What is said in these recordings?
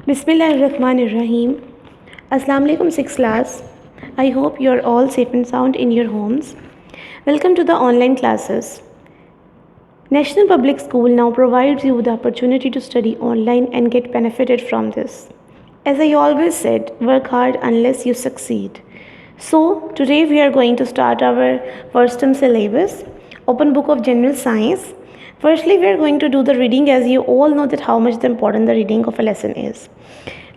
Bismillahirrahmanirrahim. Assalamu alaikum 6th class. I hope you are all safe and sound in your homes. Welcome to the online classes. National Public School now provides you the opportunity to study online and get benefited from this. As I always said, work hard unless you succeed. So today we are going to start our first term syllabus, Open Book of General Science. Firstly, we are going to do the reading, as you all know that how much important the reading of a lesson is.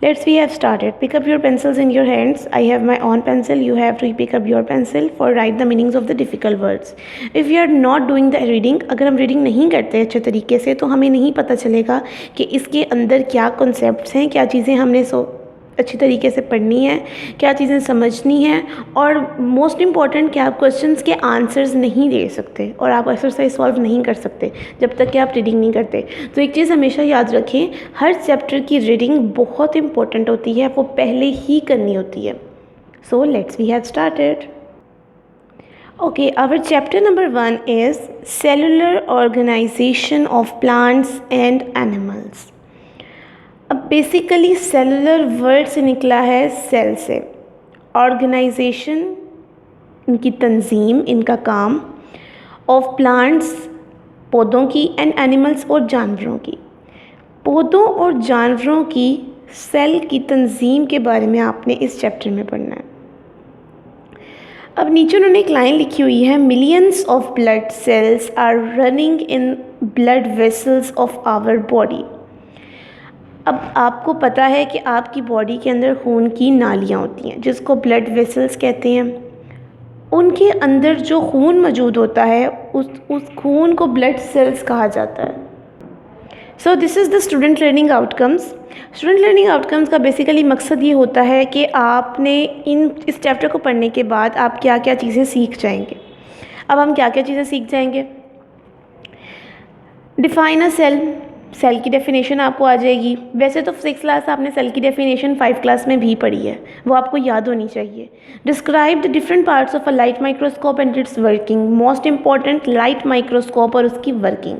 We have started. Pick up your pencils in your hands. I have my own pencil. You have to pick up your pencil for write the meanings of the difficult words. If you are not doing the reading, अगर हम reading नहीं करते अच्छे तरीके से तो हमें नहीं पता चलेगा कि इसके अंदर क्या कॉन्सेप्ट्स हैं, क्या चीज़ें हमने अच्छी तरीके से पढ़नी है, क्या चीज़ें समझनी है, और मोस्ट इम्पॉर्टेंट कि आप क्वेश्चंस के आंसर्स नहीं दे सकते और आप एक्सरसाइज सॉल्व नहीं कर सकते जब तक कि आप रीडिंग नहीं करते। तो एक चीज़ हमेशा याद रखें, हर चैप्टर की रीडिंग बहुत इम्पॉर्टेंट होती है, वो पहले ही करनी होती है। So let's we have started. Okay, our chapter number 1 is cellular organization of plants and animals. अब बेसिकली सेलुलर वर्ड से निकला है सेल से, ऑर्गेनाइजेशन इनकी तंजीम, इनका काम, ऑफ प्लांट्स पौधों की, एंड एनिमल्स और जानवरों की। पौधों और जानवरों की सेल की तंजीम के बारे में आपने इस चैप्टर में पढ़ना है। अब नीचे उन्होंने एक लाइन लिखी हुई है, millions of blood cells are running in blood vessels of our body. अब आपको पता है कि आपकी बॉडी के अंदर खून की नालियाँ होती हैं जिसको ब्लड वेसल्स कहते हैं। उनके अंदर जो खून मौजूद होता है उस खून को ब्लड सेल्स कहा जाता है। So this is the student learning outcomes. Student learning outcomes का बेसिकली मकसद ये होता है कि आपने इस चैप्टर को पढ़ने के बाद आप क्या क्या चीज़ें सीख जाएंगे। अब हम क्या क्या चीज़ें सीख जाएंगे? डिफाइन अ सेल, सेल की डेफिनेशन आपको आ जाएगी। वैसे तो 6th क्लास आपने सेल की डेफिनेशन 5th क्लास में भी पढ़ी है, वो आपको याद होनी चाहिए। Describe the different parts of a light microscope and it's working. Most important, light microscope और उसकी working.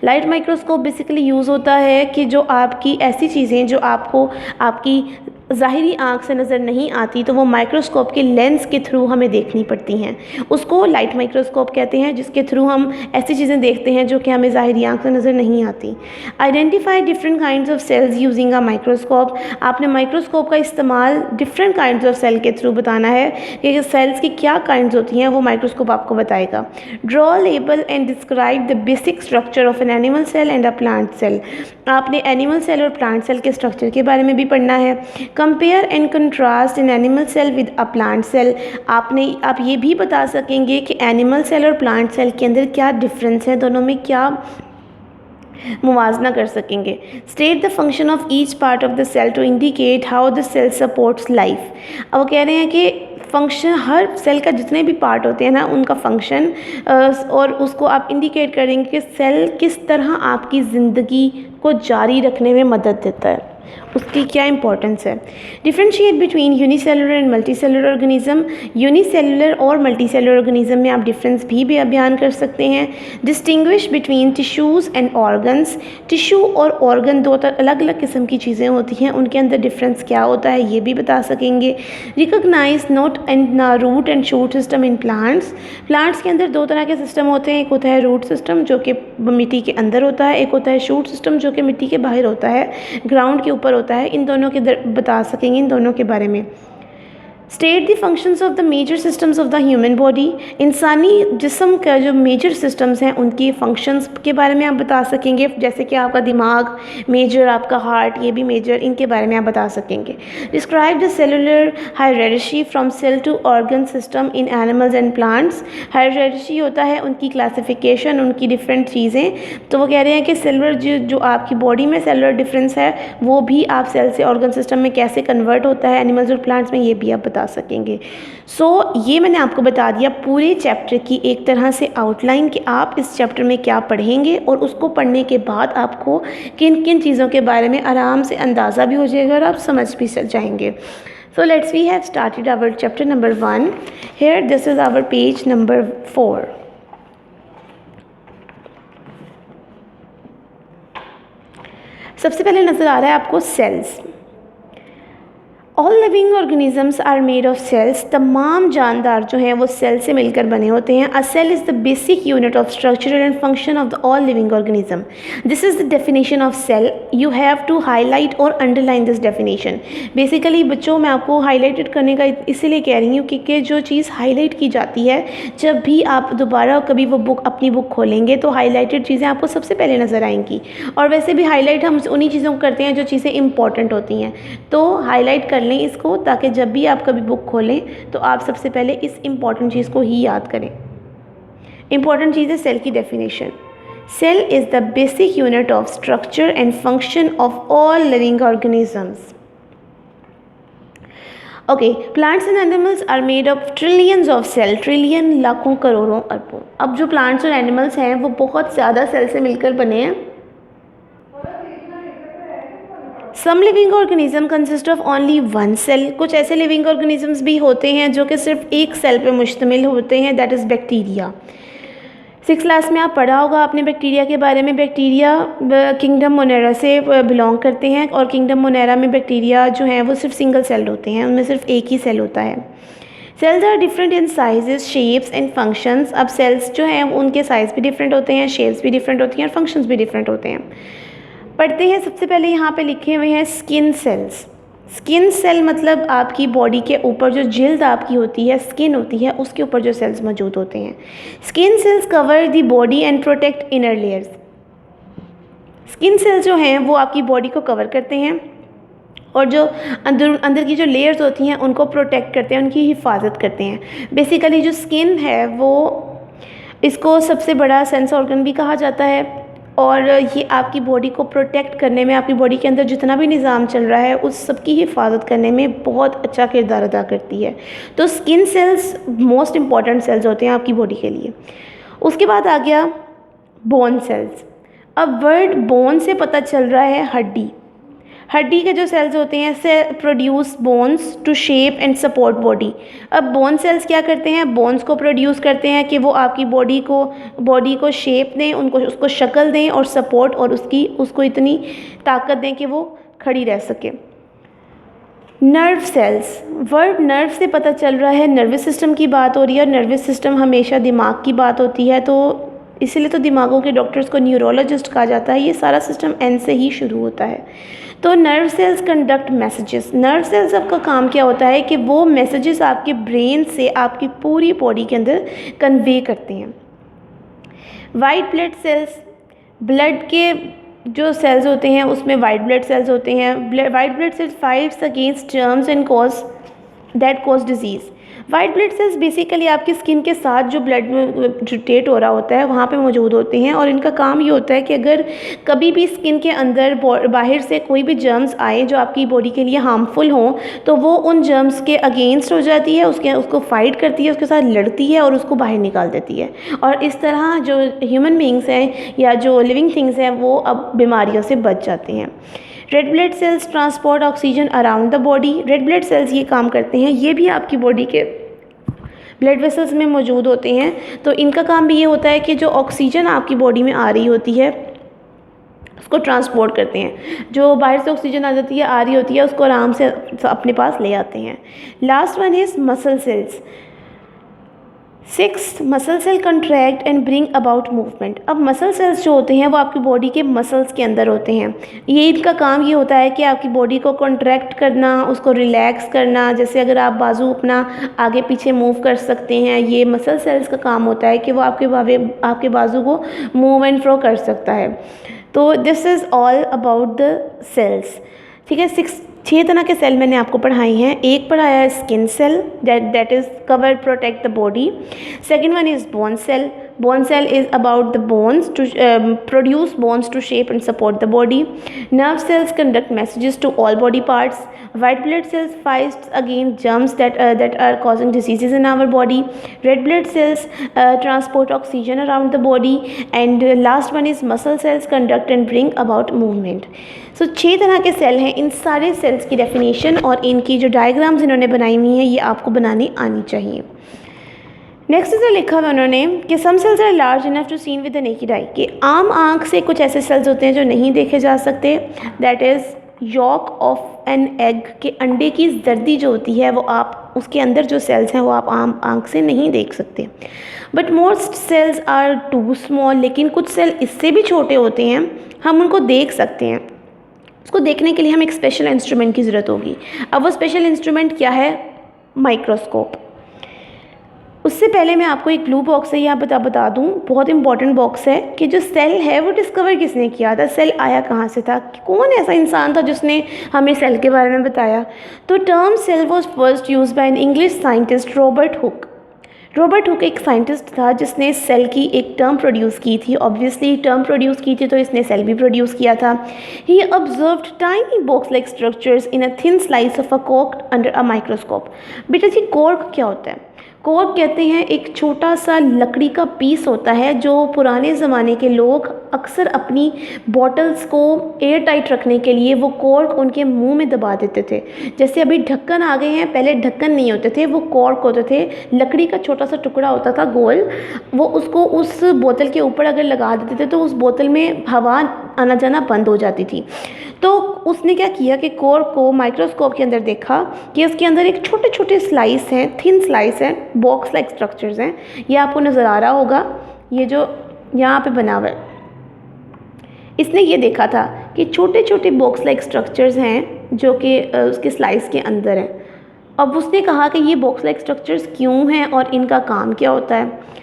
Light microscope basically use होता है कि जो आपकी ऐसी चीज़ें जो आपको आपकी ज़ाहिरी आँख से नज़र नहीं आती तो वो माइक्रोस्कोप के लेंस के थ्रू हमें देखनी पड़ती हैं, उसको लाइट माइक्रोस्कोप कहते हैं, जिसके थ्रू हम ऐसी चीज़ें देखते हैं जो कि हमें ज़ाहिरी आँख से नज़र नहीं आती। Identify different kinds of cells using a microscope. आपने माइक्रोस्कोप का इस्तेमाल डिफरेंट काइंड्स ऑफ सेल के थ्रू बताना है कि सेल्स की क्या काइंड्स होती हैं, वो माइक्रोस्कोप आपको बताएगा। Draw, label and describe the basic structure of an animal cell and a plant cell. आपने एनिमल सेल और प्लांट सेल के स्ट्रक्चर के बारे में भी पढ़ना है। Compare and contrast an animal cell with a plant cell. आप ये भी बता सकेंगे कि एनिमल सेल और प्लांट सेल के अंदर क्या डिफरेंस है, दोनों में क्या मुवाजना कर सकेंगे। State the function of each part of the cell to indicate how the cell supports life. अब वो कह रहे हैं कि फंक्शन, हर सेल का जितने भी पार्ट होते हैं ना, उनका फंक्शन और उसको आप इंडिकेट करेंगे कि सेल किस तरह आपकी ज़िंदगी को जारी रखने में मदद देता है, उसकी क्या इंपॉर्टेंस है। Differentiate between unicellular and multicellular organism. Unicellular और मल्टीसेलुलर ऑर्गेनिज्म में आप डिफरेंस भी बयान कर सकते हैं। Distinguish between tissues and organs. Tissue और ऑर्गन दो अलग अलग किस्म की चीज़ें होती हैं, उनके अंदर डिफरेंस क्या होता है ये भी बता सकेंगे। Recognise root and root and shoot system in plants. Plants के अंदर दो तरह के सिस्टम होते हैं, एक होता है रूट सिस्टम जो कि मिट्टी के अंदर होता है, एक होता है शूट सिस्टम जो कि मिट्टी के बाहर होता है, ग्राउंड के ऊपर होता है। इन दोनों के बता सकेंगे, इन दोनों के बारे में। State the functions of the major systems of the human body. इंसानी जिस्म का जो मेजर सिस्टम्स हैं उनकी फंक्शंस के बारे में आप बता सकेंगे, जैसे कि आपका दिमाग मेजर, आपका हार्ट ये भी मेजर, इनके बारे में आप बता सकेंगे। Describe the cellular hierarchy from cell to organ system in animals and plants. Hierarchy होता है उनकी क्लासिफिकेशन, उनकी डिफरेंट चीज़ें। तो वो कह रहे हैं कि सेलुलर जो आपकी बॉडी में सेलुलर डिफरेंस है वो भी आप सेल से ऑर्गन सिस्टम में कैसे कन्वर्ट होता है एनिमल्स और प्लांट्स में, ये भी आप बता सकेंगे। ये मैंने आपको बता दिया पूरे चैप्टर की एक तरह से आउटलाइन कि आप इस चैप्टर में क्या पढ़ेंगे, और उसको पढ़ने के बाद आपको किन किन चीज़ों के बारे में आराम से अंदाज़ा भी हो जाएगा और आप समझ भी जाएंगे। So we have started our chapter number 1. Here this is our page number 4. सबसे पहले नज़र आ रहा है आपको cells. All living organisms are made of cells. तमाम जानदार जो हैं वो सेल से मिलकर बने होते हैं। A cell is the basic unit of structure and function of the all living organism. This is the definition of cell. You have to highlight और अंडरलाइन दिस डेफिनेशन। बेसिकली बच्चों, मैं आपको हाईलाइटेड करने का इसीलिए कह रही हूँ क्योंकि जो चीज़ हाईलाइट की जाती है, जब भी आप दोबारा कभी वो अपनी बुक खोलेंगे तो हाईलाइटेड चीज़ें आपको सबसे पहले नज़र आएंगी। और वैसे भी हाईलाइट हम उन्हीं चीज़ों को करते हैं जो चीज़ें इंपॉर्टेंट होती हैं। तो हाईलाइट कर लें इसको, ताकि जब भी आप कभी बुक खोलें तो आप सबसे पहले इस इम्पॉर्टेंट चीज़ को ही याद करें। इम्पॉर्टेंट चीज़ है सेल की definition. Cell is the basic unit of structure and function of all living organisms. Okay, plants and animals are made of trillions of cell. Trillion लाखों, करोड़ों, अरबों। अब जो प्लांट्स और एनिमल्स हैं वो बहुत ज़्यादा सेल से मिलकर बने हैं। Some living organism consist of only one cell. कुछ ऐसे लिविंग ऑर्गेनिजम्स भी होते हैं जो कि सिर्फ एक सेल पे मुश्तमिल होते हैं, that is bacteria. 6th class में आप पढ़ा होगा आपने बैक्टीरिया के बारे में। बैक्टीरिया किंगडम मोनेरा से बिलोंग करते हैं और किंगडम मोनेरा में बैक्टीरिया जो हैं वो सिर्फ सिंगल सेल होते हैं, उनमें सिर्फ एक ही सेल होता है। Cells are different in sizes, shapes and functions. अब सेल्स जो हैं उनके साइज़ भी डिफरेंट होते हैं, शेप्स भी डिफरेंट होती हैं और फंक्शंस भी डिफरेंट होते हैं। पढ़ते हैं। सबसे पहले यहाँ पे लिखे हुए हैं स्किन सेल्स। स्किन सेल मतलब आपकी बॉडी के ऊपर जो जिल्द आपकी होती है, स्किन होती है, उसके ऊपर जो सेल्स मौजूद होते हैं। Skin cells cover the body and protect inner layers. Skin cells जो हैं वो आपकी बॉडी को कवर करते हैं और जो अंदर की जो लेयर्स होती हैं उनको प्रोटेक्ट करते हैं, उनकी हिफाजत करते हैं। बेसिकली जो स्किन है वो, इसको सबसे बड़ा सेंस ऑर्गन भी कहा जाता है और ये आपकी बॉडी को प्रोटेक्ट करने में, आपकी बॉडी के अंदर जितना भी निज़ाम चल रहा है उस सब की हिफाजत करने में बहुत अच्छा किरदार अदा करती है। तो skin cells most important cells होते हैं आपकी बॉडी के लिए। उसके बाद आ गया बोन सेल्स। अब वर्ड बोन से पता चल रहा है हड्डी। हड्डी के जो सेल्स होते हैं से produce bones to shape and support body. अब बोन सेल्स क्या करते हैं, बोन्स को प्रोड्यूस करते हैं कि वो आपकी बॉडी को शेप दें, उसको शक्ल दें और सपोर्ट, और उसको इतनी ताकत दें कि वो खड़ी रह सके। नर्व सेल्स, वर्ड नर्व से पता चल रहा है नर्वस सिस्टम की बात हो रही है। नर्वस सिस्टम हमेशा दिमाग की बात होती है, तो इसीलिए तो दिमागों के डॉक्टर्स को न्यूरोलॉजिस्ट कहा जाता है। ये सारा सिस्टम एन से ही शुरू होता है। तो nerve cells conduct messages. Nerve cells का काम क्या होता है कि वो मैसेजेस आपके ब्रेन से आपकी पूरी बॉडी के अंदर कन्वे करते हैं। वाइट ब्लड सेल्स, ब्लड के जो सेल्स होते हैं उसमें वाइट ब्लड सेल्स होते हैं। White blood cells fights against germs and cause disease. White blood cells basically आपकी स्किन के साथ जो ब्लड में रोटेट हो रहा होता है वहाँ पे मौजूद होते हैं और इनका काम ये होता है कि अगर कभी भी स्किन के अंदर बाहर से कोई भी जर्म्स आए जो आपकी बॉडी के लिए हार्मफुल हों तो वो उन जर्म्स के अगेंस्ट हो जाती है, उसको फाइट करती है, उसके साथ लड़ती है और उसको बाहर निकाल देती है। और इस तरह जो ह्यूमन बींग्स हैं या जो लिविंग थिंग्स हैं वो अब बीमारियों से बच जाते हैं। Red blood cells transport oxygen around the body. Red blood cells ये काम करते हैं, ये भी आपकी बॉडी के ब्लड वेसल्स में मौजूद होते हैं। तो इनका काम भी ये होता है कि जो ऑक्सीजन आपकी बॉडी में आ रही होती है उसको ट्रांसपोर्ट करते हैं। जो बाहर से ऑक्सीजन आ जाती है, आ रही होती है, उसको आराम से अपने पास ले आते हैं। Last one is muscle cells. 6 muscle cell contract and bring about movement. अब मसल सेल्स जो होते हैं वो आपकी बॉडी के मसल्स के अंदर होते हैं। ये इनका काम ये होता है कि आपकी बॉडी को कॉन्ट्रैक्ट करना, उसको रिलैक्स करना। जैसे अगर आप बाजू अपना आगे पीछे मूव कर सकते हैं, ये मसल सेल्स का काम होता है कि वो आपके बाजू को मूव एंड फ्रो कर सकता है। तो this is all about the cells. ठीक है, 6 तरह के सेल मैंने आपको पढ़ाई हैं। एक पढ़ाया है skin cell, that is cover protect the body. Second one is bone cell. Bone cell is about the bones to produce bones to shape and support the body. Nerve cells conduct messages to all body parts. White blood cells fight against germs that are causing diseases in our body. Red blood cells transport oxygen around the body. And last one is muscle cells conduct and bring about movement. So 6 तरह के cell हैं। इन सारे sales की definition और इनकी जो diagrams इन्होंने बनाई हुई हैं ये आपको बनानी आनी चाहिए। नेक्स्ट जो लिखा हुआ उन्होंने कि some cells are large enough to seen with the naked eye, कि आम आँख से कुछ ऐसे सेल्स होते हैं जो नहीं देखे जा सकते, that is yolk of an egg के अंडे की जर्दी जो होती है वो आप उसके अंदर जो सेल्स हैं वो आप आम आँख से नहीं देख सकते। But most cells are too small, लेकिन कुछ सेल इससे भी छोटे होते हैं, हम उनको देख सकते हैं। उसको देखने के लिए हमें एक स्पेशल इंस्ट्रूमेंट की ज़रूरत होगी। अब वो स्पेशल इंस्ट्रूमेंट क्या है? माइक्रोस्कोप। उससे पहले मैं आपको एक ब्लू बॉक्स है यहाँ बता दूँ, बहुत इंपॉर्टेंट बॉक्स है कि जो सेल है वो डिस्कवर किसने किया था, सेल आया कहाँ से था, कौन ऐसा इंसान था जिसने हमें सेल के बारे में बताया। तो term cell was first use by an English scientist Robert Hooke. Robert Hooke एक साइंटिस्ट था जिसने सेल की एक टर्म प्रोड्यूस की थी। ऑब्वियसली टर्म प्रोड्यूस की थी तो इसने सेल भी प्रोड्यूस किया था। He observed tiny box like structures in a thin slice of a cork under a microscope. बेटा जी, कॉर्क क्या होता है? कॉर्क कहते हैं एक छोटा सा लकड़ी का पीस होता है जो पुराने ज़माने के लोग अक्सर अपनी बॉटल्स को एयर टाइट रखने के लिए वो कॉर्क उनके मुंह में दबा देते थे। जैसे अभी ढक्कन आ गए हैं, पहले ढक्कन नहीं होते थे, वो कॉर्क होते थे, लकड़ी का छोटा सा टुकड़ा होता था गोल, वो उसको उस बोतल के ऊपर अगर लगा देते थे तो उस बोतल में हवा आना जाना बंद हो जाती थी। तो उसने क्या किया कि कॉर्क को माइक्रोस्कोप के अंदर देखा कि उसके अंदर एक छोटे छोटे स्लाइस हैं, थिन स्लाइस हैं, बॉक्स लाइक स्ट्रक्चर्स हैं। ये आपको नज़र आ रहा होगा, ये जो यहाँ पे बना हुआ है। इसने ये देखा था कि छोटे छोटे बॉक्स लाइक स्ट्रक्चर्स हैं जो कि उसके स्लाइस के अंदर हैं। अब उसने कहा कि ये बॉक्स लाइक स्ट्रक्चर्स क्यों हैं और इनका काम क्या होता है।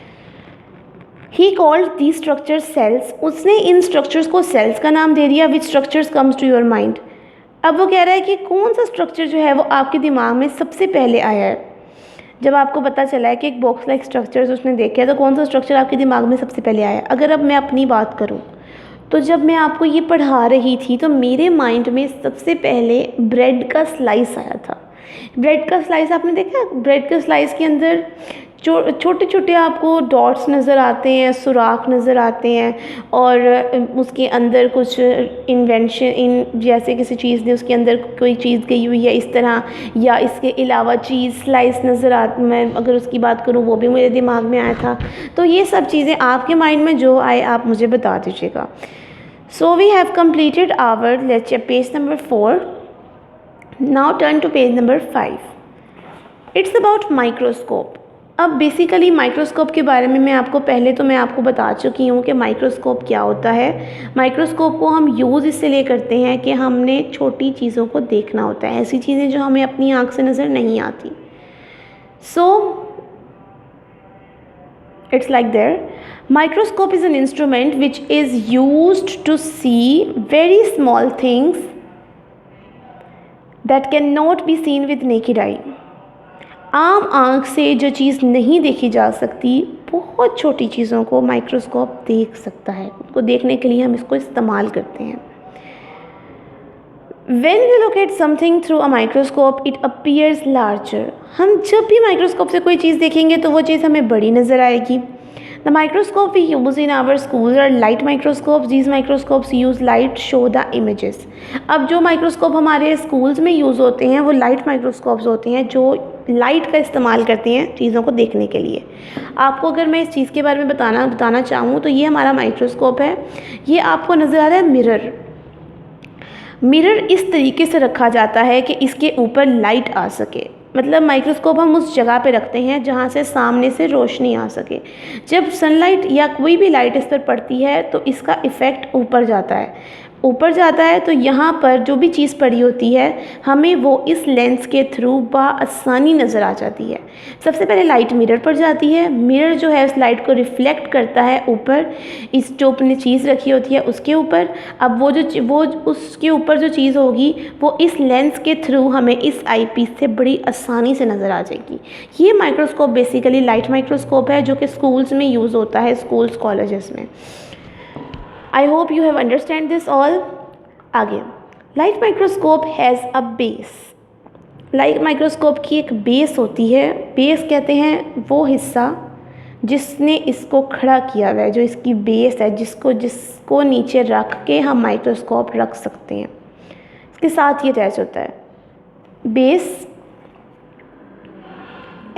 He called the structure cells. उसने इन स्ट्रक्चर्स को सेल्स का नाम दे दिया। Which structures comes to your mind. अब वो कह रहा है कि कौन सा स्ट्रक्चर जो है वो आपके दिमाग में सबसे पहले आया है। जब आपको पता चला है कि एक बॉक्स लाइक स्ट्रक्चर्स उसने देखे है तो कौन सा स्ट्रक्चर आपके दिमाग में सबसे पहले आया है। अगर अब मैं अपनी बात करूं तो जब मैं आपको ये पढ़ा रही थी तो मेरे माइंड में सबसे पहले ब्रेड का स्लाइस आया था। ब्रेड का स्लाइस आपने देखा? ब्रेड के स्लाइस के अंदर छोटे छोटे आपको डॉट्स नज़र आते हैं, सुराख नज़र आते हैं और उसके अंदर कुछ इन्वेंशन जैसे किसी चीज़ ने उसके अंदर कोई चीज़ गई हुई है इस तरह, या इसके अलावा चीज़ स्लाइस नज़र मैं अगर उसकी बात करूँ वो भी मेरे दिमाग में आया था। तो ये सब चीज़ें आपके माइंड में जो आए आप मुझे बता दीजिएगा। So we have completed our lecture page number 4. Now turn to page number 5. It's about microscope. अब बेसिकली माइक्रोस्कोप के बारे में मैं आपको बता चुकी हूँ कि माइक्रोस्कोप क्या होता है। माइक्रोस्कोप को हम यूज़ इसलिए करते हैं कि हमने छोटी चीज़ों को देखना होता है, ऐसी चीज़ें जो हमें अपनी आँख से नज़र नहीं आती। सो it's like there. Microscope is an instrument which is used to see very small things that cannot be seen with naked eye. आम आँख से जो चीज़ नहीं देखी जा सकती, बहुत छोटी चीज़ों को माइक्रोस्कोप देख सकता है। उनको देखने के लिए हम इसको इस्तेमाल करते हैं। When we look at something through a microscope, it appears larger. हम जब भी माइक्रोस्कोप से कोई चीज़ देखेंगे तो वो चीज़ हमें बड़ी नज़र आएगी। The microscope we use in our schools are light microscopes. These microscopes use light show the images. अब जो माइक्रोस्कोप हमारे स्कूल्स में यूज़ होते हैं वो लाइट माइक्रोस्कोप्स होते हैं जो लाइट का इस्तेमाल करते हैं चीज़ों को देखने के लिए। आपको अगर मैं इस चीज़ के बारे में बताना चाहूँ तो ये हमारा माइक्रोस्कोप है। ये आपको नज़र आ रहा है मिरर। मिरर इस तरीके से रखा जाता है कि इसके ऊपर लाइट आ सके। मतलब माइक्रोस्कोप हम उस जगह पे रखते हैं जहाँ से सामने से रोशनी आ सके। जब सनलाइट या कोई भी लाइट इस पर पड़ती है तो इसका इफ़ेक्ट ऊपर जाता है तो यहाँ पर जो भी चीज़ पड़ी होती है हमें वो इस लेंस के थ्रू बआसानी नज़र आ जाती है। सबसे पहले लाइट मिरर पर जाती है। मिरर जो है उस लाइट को रिफ्लेक्ट करता है ऊपर, इस जो अपनी चीज़ रखी होती है उसके ऊपर। अब वो उसके ऊपर जो चीज़ होगी वो इस लेंस के थ्रू हमें इस आई पीस से बड़ी आसानी से नज़र आ जाएगी। ये माइक्रोस्कोप बेसिकली लाइट माइक्रोस्कोप है जो कि स्कूल्स में यूज़ होता है, स्कूल्स कॉलेजेस में। I hope you have understand this all. आगे, light microscope has a base. Light microscope की एक बेस होती है। बेस कहते हैं वो हिस्सा जिसने इसको खड़ा किया हुआ है, जो इसकी बेस है, जिसको नीचे रख के हम माइक्रोस्कोप रख सकते हैं। इसके साथ ये अटैच होता है बेस,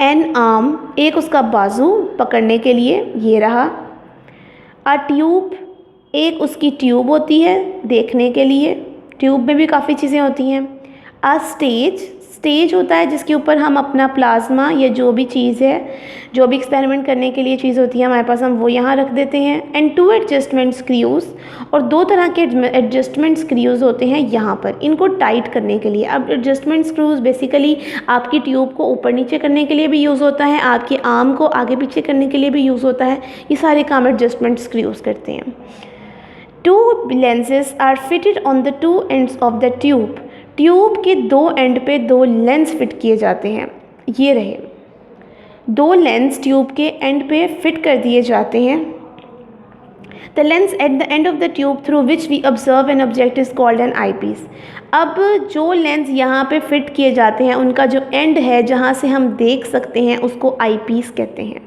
एन आर्म, एक उसका बाजू पकड़ने के लिए ये रहा, अ ट्यूब, एक उसकी ट्यूब होती है देखने के लिए, ट्यूब में भी काफ़ी चीज़ें होती हैं। अ स्टेज होता है जिसके ऊपर हम अपना प्लाज्मा या जो भी चीज़ है, जो भी एक्सपेरिमेंट करने के लिए चीज़ होती है हमारे पास, हम वो यहाँ रख देते हैं। एंड 2 एडजस्टमेंट स्क्रूज़, और 2 तरह के एडजस्टमेंट स्क्रूज़ होते हैं यहाँ पर, इनको टाइट करने के लिए। अब एडजस्टमेंट स्क्रूज़ बेसिकली आपकी ट्यूब को ऊपर नीचे करने के लिए भी यूज़ होता है, आपकी आर्म को आगे पीछे करने के लिए भी यूज़ होता है। ये सारे काम एडजस्टमेंट स्क्रूज़ करते हैं। 2 lenses are fitted on the 2 ends of the tube। Tube के 2 एंड पे 2 लेंस फिट किए जाते हैं। ये रहे 2 लेंस ट्यूब के एंड पे फिट कर दिए जाते हैं। The lens at the end of the tube through which we observe an object is called an eyepiece. अब जो लेंस यहाँ पे फिट किए जाते हैं उनका जो एंड है जहाँ से हम देख सकते हैं उसको आई पीस कहते हैं।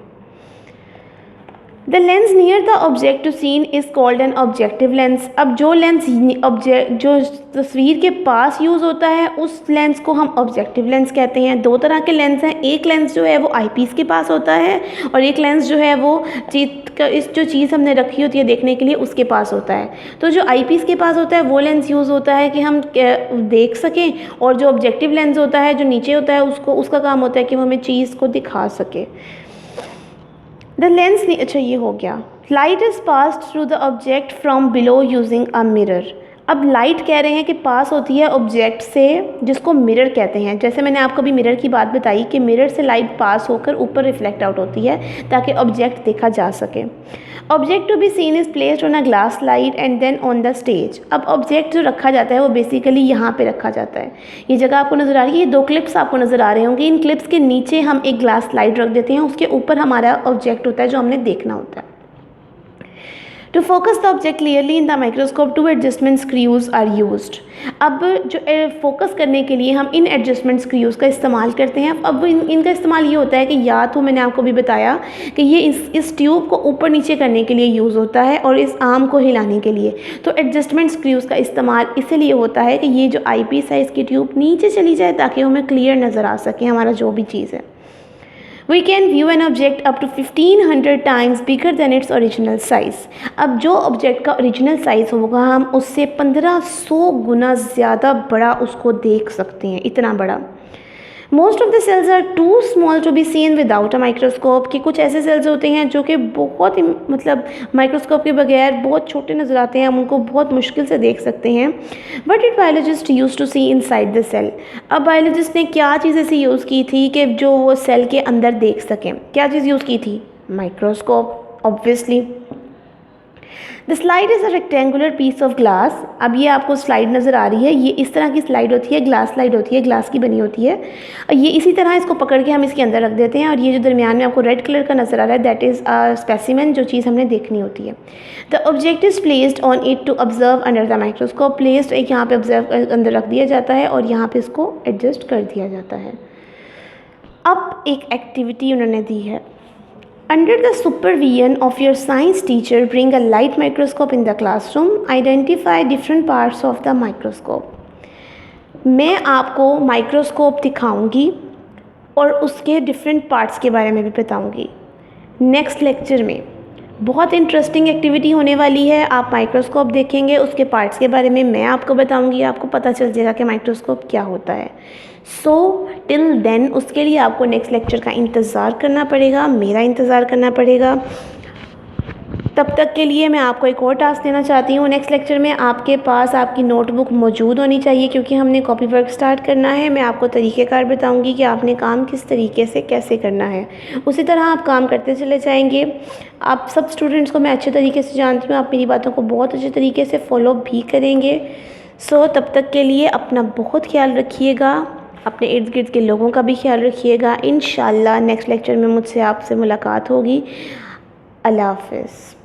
The lens near the object to seen is called an objective lens. अब जो लेंस जो तस्वीर के पास यूज़ होता है उस लेंस को हम ऑब्जेक्टिव लेंस कहते हैं। 2 तरह के लेंस हैं, एक लेंस जो है वो आई पीस के पास होता है और एक लेंस जो है वो जो चीज़ हमने रखी होती है देखने के लिए उसके पास होता है। तो जो आई पीस के पास होता है वो लेंस यूज़ होता है कि हम देख सकें, और जो ऑब्जेक्टिव लेंस होता है जो नीचे होता है उसका काम होता है कि वो हमें चीज़ को दिखा सके। द लेंस, अच्छा ये हो गया। Light is pass through the object from below using a mirror. अब लाइट कह रहे हैं कि पास होती है ऑब्जेक्ट से जिसको मिरर कहते हैं। जैसे मैंने आपको अभी मिरर की बात बताई कि मिरर से लाइट पास होकर ऊपर रिफ्लेक्ट आउट होती है ताकि ऑब्जेक्ट देखा जा सके। Object to be seen is placed on a glass slide and then on the stage. अब ऑब्जेक्ट जो रखा जाता है वो बेसिकली यहाँ पे रखा जाता है। ये जगह आपको नज़र आ रही है, ये 2 क्लिप्स आपको नज़र आ रहे होंगे। इन क्लिप्स के नीचे हम एक ग्लास स्लाइड रख देते हैं, उसके ऊपर हमारा ऑब्जेक्ट होता है जो हमने देखना होता है। To focus the object clearly in the microscope 2 adjustment screws are used. अब जो फोकस करने के लिए हम इन एडजस्टमेंट स्क्रूज़ का इस्तेमाल करते हैं। अब इनका इस्तेमाल ये होता है कि या तो मैंने आपको भी बताया कि ये इस ट्यूब को ऊपर नीचे करने के लिए यूज़ होता है और इस आर्म को हिलाने के लिए। तो एडजस्टमेंट स्क्रूज़ का इस्तेमाल इसलिए होता है कि ये जो आई पीस है इसकी ट्यूब नीचे चली जाए ताकि हमें क्लियर नज़र आ सके हमारा जो भी चीज़ है। We can view an object up to 1500 times bigger than its original size। अब जो ऑब्जेक्ट का ओरिजिनल साइज़ होगा हम उससे 1500 गुना ज़्यादा बड़ा उसको देख सकते हैं, इतना बड़ा। Most of the cells are too small to be seen without a microscope. कि कुछ ऐसे सेल्स होते हैं जो कि बहुत ही माइक्रोस्कोप के बगैर बहुत छोटे नज़र आते हैं, हम उनको बहुत मुश्किल से देख सकते हैं। What did biologist use to see inside the cell. अब बायोलॉजिस्ट ने क्या चीज़ ऐसी यूज़ की थी कि जो वो सेल के अंदर देख सकें। क्या चीज़ यूज़ की थी? Microscope, obviously. The slide is a rectangular piece of glass. अब ये आपको स्लाइड नज़र आ रही है, ये इस तरह की स्लाइड होती है, ग्लास स्लाइड होती है, ग्लास की बनी होती है। और ये इसी तरह इसको पकड़ के हम इसके अंदर रख देते हैं और ये जो दरमियान में आपको रेड कलर का नज़र आ रहा है दैट इज़ अ स्पेसिमेन, जो चीज़ हमने देखनी होती है। The object is placed on it to observe under the microscope. Placed एक यहाँ पे ऑब्जर्व अंदर रख दिया जाता है और यहाँ पे इसको एडजस्ट कर दिया जाता है। अब एक एक्टिविटी उन्होंने दी है। Under the supervision of your science teacher, bring a light microscope in the classroom. Identify different parts of the microscope. मैं आपको माइक्रोस्कोप दिखाऊंगी और उसके डिफरेंट पार्ट्स के बारे में भी बताऊंगी। नेक्स्ट लेक्चर में बहुत इंटरेस्टिंग एक्टिविटी होने वाली है। आप माइक्रोस्कोप देखेंगे, उसके पार्ट्स के बारे में मैं आपको बताऊंगी, आपको पता चल जाएगा कि माइक्रोस्कोप क्या होता है। सो टिल देन उसके लिए आपको नेक्स्ट लेक्चर का इंतज़ार करना पड़ेगा, मेरा इंतज़ार करना पड़ेगा। तब तक के लिए मैं आपको एक और टास्क देना चाहती हूँ। नेक्स्ट लेक्चर में आपके पास आपकी नोटबुक मौजूद होनी चाहिए क्योंकि हमने कॉपी वर्क स्टार्ट करना है। मैं आपको तरीक़ेकार बताऊँगी कि आपने काम किस तरीके से कैसे करना है, उसी तरह आप काम करते चले जाएंगे। आप सब स्टूडेंट्स को मैं अच्छे तरीके से जानती हूँ, आप मेरी बातों को बहुत अच्छे तरीके से फॉलो भी करेंगे। सो तब तक के लिए अपना बहुत ख्याल रखिएगा, अपने इर्द गिर्द के लोगों का भी ख्याल रखिएगा। इंशाल्लाह नेक्स्ट लेक्चर में मुझसे आपसे मुलाकात होगी। अल्लाह हाफ़िज़।